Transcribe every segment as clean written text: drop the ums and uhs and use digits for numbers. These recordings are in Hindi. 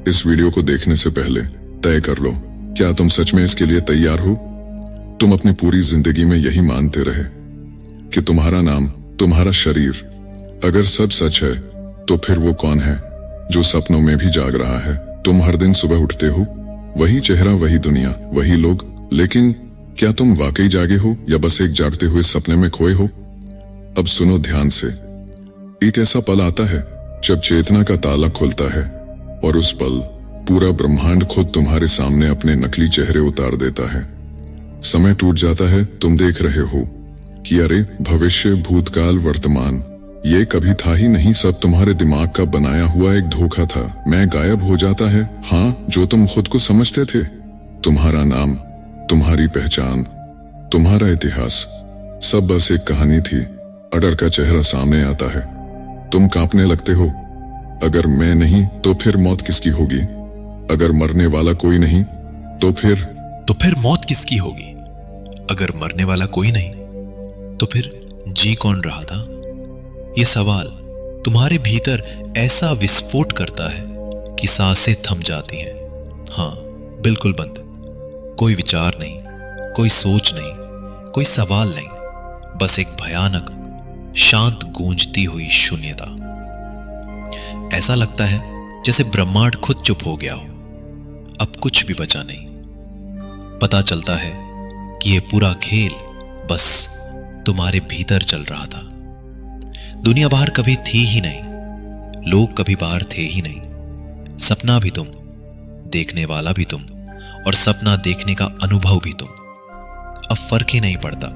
इस वीडियो को देखने से पहले तय कर लो, क्या तुम सच में इसके लिए तैयार हो? तुम अपनी पूरी जिंदगी में यही मानते रहे कि तुम्हारा नाम, तुम्हारा शरीर, अगर सब सच है तो फिर वो कौन है जो सपनों में भी जाग रहा है? तुम हर दिन सुबह उठते हो, वही चेहरा, वही दुनिया, वही लोग, लेकिन क्या तुम वाकई जागे हो या बस एक जागते हुए सपने में खोए हो? अब सुनो ध्यान से। एक ऐसा पल आता है जब चेतना का ताला खुलता है और उस पल पूरा ब्रह्मांड खुद तुम्हारे सामने अपने नकली चेहरे उतार देता है। समय टूट जाता है, तुम देख रहे हो कि अरे भविष्य, भूतकाल, वर्तमान, ये कभी था ही नहीं, सब तुम्हारे दिमाग का बनाया हुआ एक धोखा था। मैं गायब हो जाता है, हाँ, जो तुम खुद को समझते थे। तुम्हारा नाम, तुम्हारी पहचान, तुम्हारा इतिहास, सब बस एक कहानी थी। डर का चेहरा सामने आता है, तुम कांपने लगते हो। अगर मैं नहीं तो फिर मौत किसकी होगी? अगर मरने वाला कोई नहीं तो फिर मौत किसकी होगी? अगर मरने वाला कोई नहीं तो फिर जी कौन रहा था? ये सवाल तुम्हारे भीतर ऐसा विस्फोट करता है कि सांसें थम जाती हैं। हाँ, बिल्कुल बंद। कोई विचार नहीं, कोई सोच नहीं, कोई सवाल नहीं, बस एक भयानक, शांत गूंजती हुई शून्यता। ऐसा लगता है जैसे ब्रह्मांड खुद चुप हो गया हो, अब कुछ भी बचा नहीं। पता चलता है कि ये पूरा खेल बस तुम्हारे भीतर चल रहा था। दुनिया बाहर कभी थी ही नहीं, लोग कभी बाहर थे ही नहीं, सपना भी तुम, देखने वाला भी तुम, और सपना देखने का अनुभव भी तुम। अब फर्क ही नहीं पड़ता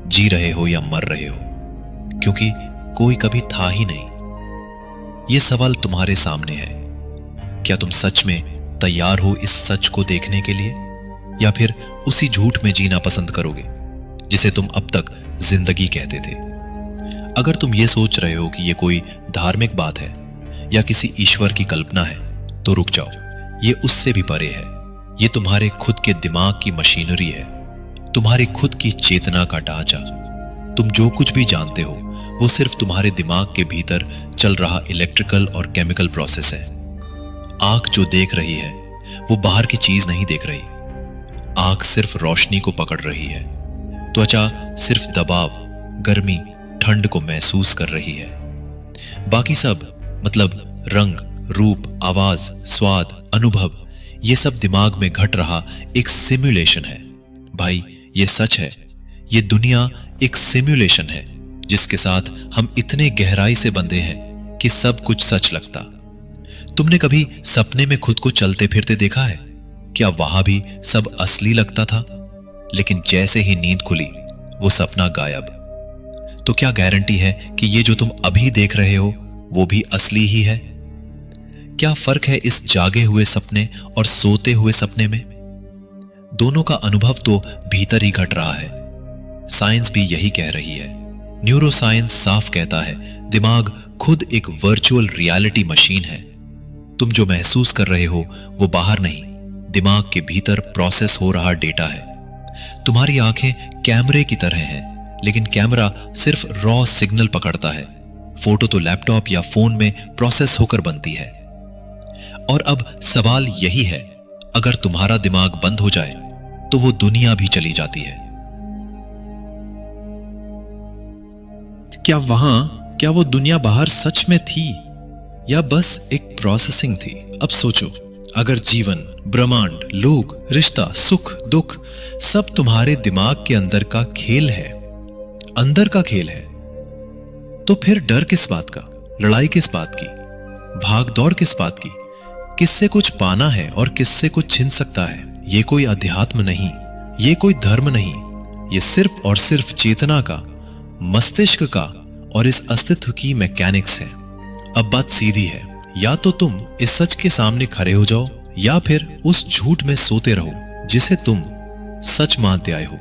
जी रहे हो या मर रहे हो, क्योंकि कोई कभी था ही नहीं। यह सवाल तुम्हारे सामने है, क्या तुम सच में तैयार हो इस सच को देखने के लिए, या फिर उसी झूठ में जीना पसंद करोगे जिसे तुम अब तक जिंदगी कहते थे? अगर तुम ये सोच रहे हो कि ये कोई धार्मिक बात है या किसी ईश्वर की कल्पना है तो रुक जाओ, ये उससे भी परे है। ये तुम्हारे खुद के दिमाग की मशीनरी है, तुम्हारी खुद की चेतना का ढांचा। तुम जो कुछ भी जानते हो वो सिर्फ तुम्हारे दिमाग के भीतर चल रहा इलेक्ट्रिकल और केमिकल प्रोसेस है। आंख जो देख रही है वो बाहर की चीज नहीं देख रही, आंख सिर्फ रोशनी को पकड़ रही है, त्वचा सिर्फ दबाव, गर्मी, ठंड को महसूस कर रही है। बाकी सब, मतलब रंग, रूप, आवाज, स्वाद, अनुभव, ये सब दिमाग में घट रहा एक सिमुलेशन है। भाई, ये सच है, ये दुनिया एक सिमुलेशन है जिसके साथ हम इतने गहराई से बंधे हैं कि सब कुछ सच लगता। तुमने कभी सपने में खुद को चलते फिरते देखा है? क्या वहां भी सब असली लगता था? लेकिन जैसे ही नींद खुली वो सपना गायब। तो क्या गारंटी है कि ये जो तुम अभी देख रहे हो वो भी असली ही है? क्या फर्क है इस जागे हुए सपने और सोते हुए सपने में? दोनों का अनुभव तो भीतर ही घट रहा है। साइंस भी यही कह रही है। न्यूरो साइंस साफ कहता है, दिमाग खुद एक वर्चुअल रियलिटी मशीन है। तुम जो महसूस कर रहे हो वो बाहर नहीं, दिमाग के भीतर प्रोसेस हो रहा डेटा है। तुम्हारी आंखें कैमरे की तरह हैं, लेकिन कैमरा सिर्फ रॉ सिग्नल पकड़ता है। फोटो तो लैपटॉप या फोन में प्रोसेस होकर बनती है। और अब सवाल यही है, अगर तुम्हारा दिमाग बंद हो जाए तो वो दुनिया भी चली जाती है। क्या वो दुनिया बाहर सच में थी या बस एक प्रोसेसिंग थी? अब सोचो, अगर जीवन, ब्रह्मांड, लोग, रिश्ता, सुख, दुख सब तुम्हारे दिमाग के अंदर का खेल है, अंदर का खेल है, तो फिर डर किस बात का, लड़ाई किस बात की, भाग दौड़ किस बात की? किससे कुछ पाना है और किससे कुछ छिन सकता है? ये कोई अध्यात्म नहीं, ये कोई धर्म नहीं, ये सिर्फ और सिर्फ चेतना का, मस्तिष्क का और इस अस्तित्व की मैकेनिक्स है। अब बात सीधी है, या तो तुम इस सच के सामने खड़े हो जाओ या फिर उस झूठ में सोते रहो जिसे तुम सच मानते आए हो।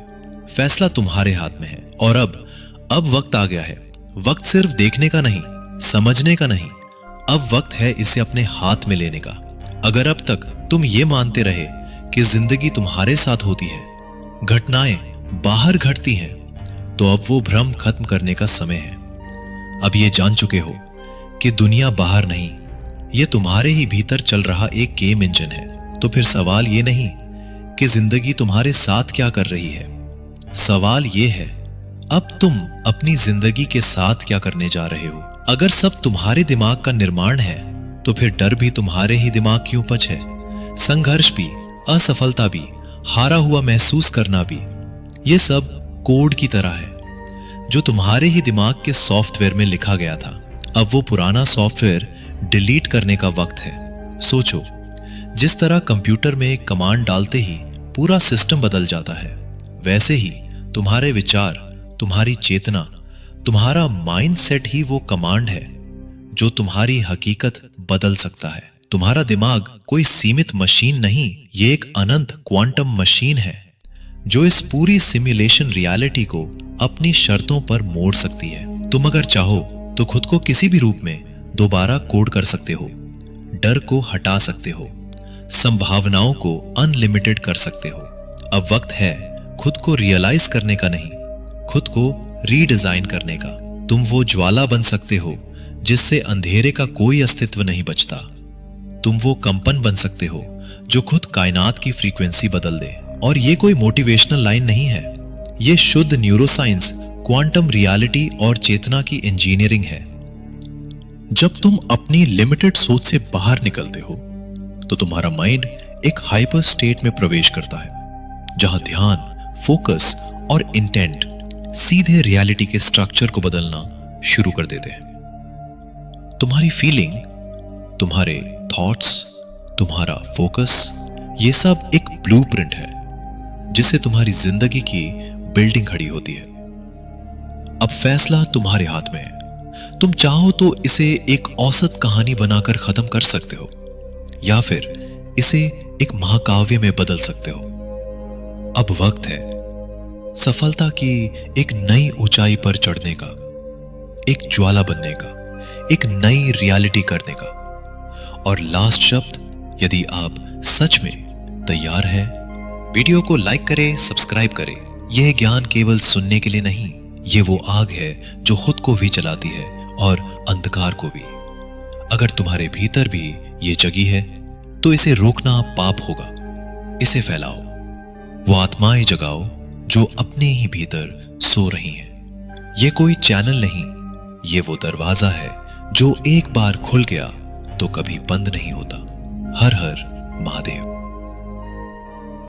फैसला तुम्हारे हाथ में है। और अब वक्त आ गया है। वक्त सिर्फ देखने का नहीं, समझने का नहीं, अब वक्त है इसे अपने हाथ में लेने का। अगर अब तक तुम ये मानते रहे कि जिंदगी तुम्हारे साथ होती है, घटनाएं बाहर घटती हैं, तो अब वो भ्रम खत्म करने का समय है। अब ये जान चुके हो कि दुनिया बाहर नहीं, ये तुम्हारे ही भीतर चल रहा एक गेम इंजन है। तो फिर सवाल ये नहीं कि जिंदगी तुम्हारे साथ क्या कर रही है, सवाल ये है अब तुम अपनी जिंदगी के साथ क्या करने जा रहे हो। अगर सब तुम्हारे दिमाग का निर्माण है तो फिर डर भी तुम्हारे ही दिमाग की उपज है। संघर्ष भी, असफलता भी, हारा हुआ महसूस करना भी, ये सब कोड की तरह है जो तुम्हारे ही दिमाग के सॉफ्टवेयर में लिखा गया था। अब वो पुराना सॉफ्टवेयर डिलीट करने का वक्त है। सोचो, जिस तरह कंप्यूटर में एक कमांड डालते ही पूरा सिस्टम बदल जाता है, वैसे ही तुम्हारे विचार, तुम्हारी चेतना, तुम्हारा माइंडसेट ही वो कमांड है जो तुम्हारी हकीकत बदल सकता है। तुम्हारा दिमाग कोई सीमित मशीन नहीं, ये एक अनंत क्वांटम मशीन है जो इस पूरी सिमुलेशन रियलिटी को अपनी शर्तों पर मोड़ सकती है। तुम अगर चाहो तो खुद को किसी भी रूप में दोबारा कोड कर सकते हो, डर को हटा सकते हो, संभावनाओं को अनलिमिटेड कर सकते हो। अब वक्त है खुद को रियलाइज करने का नहीं, खुद को रीडिजाइन करने का। तुम वो ज्वाला बन सकते हो जिससे अंधेरे का कोई अस्तित्व नहीं बचता। तुम वो कंपन बन सकते हो जो खुद कायनात की फ्रीक्वेंसी बदल दे। और ये कोई मोटिवेशनल लाइन नहीं है, ये शुद्ध न्यूरोसाइंस, क्वांटम रियलिटी और चेतना की इंजीनियरिंग है। जब तुम अपनी लिमिटेड सोच से बाहर निकलते हो तो तुम्हारा माइंड एक हाइपर स्टेट में प्रवेश करता है, जहां ध्यान, फोकस और इंटेंट सीधे रियलिटी के स्ट्रक्चर को बदलना शुरू कर देते हैं। तुम्हारी फीलिंग, तुम्हारे थॉट्स, तुम्हारा फोकस, ये सब एक ब्लूप्रिंट है जिससे तुम्हारी जिंदगी की बिल्डिंग खड़ी होती है। अब फैसला तुम्हारे हाथ में है। तुम चाहो तो इसे एक औसत कहानी बनाकर खत्म कर सकते हो या फिर इसे एक महाकाव्य में बदल सकते हो। अब वक्त है सफलता की एक नई ऊंचाई पर चढ़ने का, एक ज्वाला बनने का, एक नई रियलिटी करने का। और लास्ट शब्द, यदि आप सच में तैयार हैं। वीडियो को लाइक करें, सब्सक्राइब करें। यह ज्ञान केवल सुनने के लिए नहीं, ये वो आग है जो खुद को भी जलाती है और अंधकार को भी। अगर तुम्हारे भीतर भी ये जगी है तो इसे रोकना पाप होगा। इसे फैलाओ, वो आत्माएं जगाओ जो अपने ही भीतर सो रही हैं। ये कोई चैनल नहीं, ये वो दरवाजा है जो एक बार खुल गया तो कभी बंद नहीं होता। हर हर महादेव।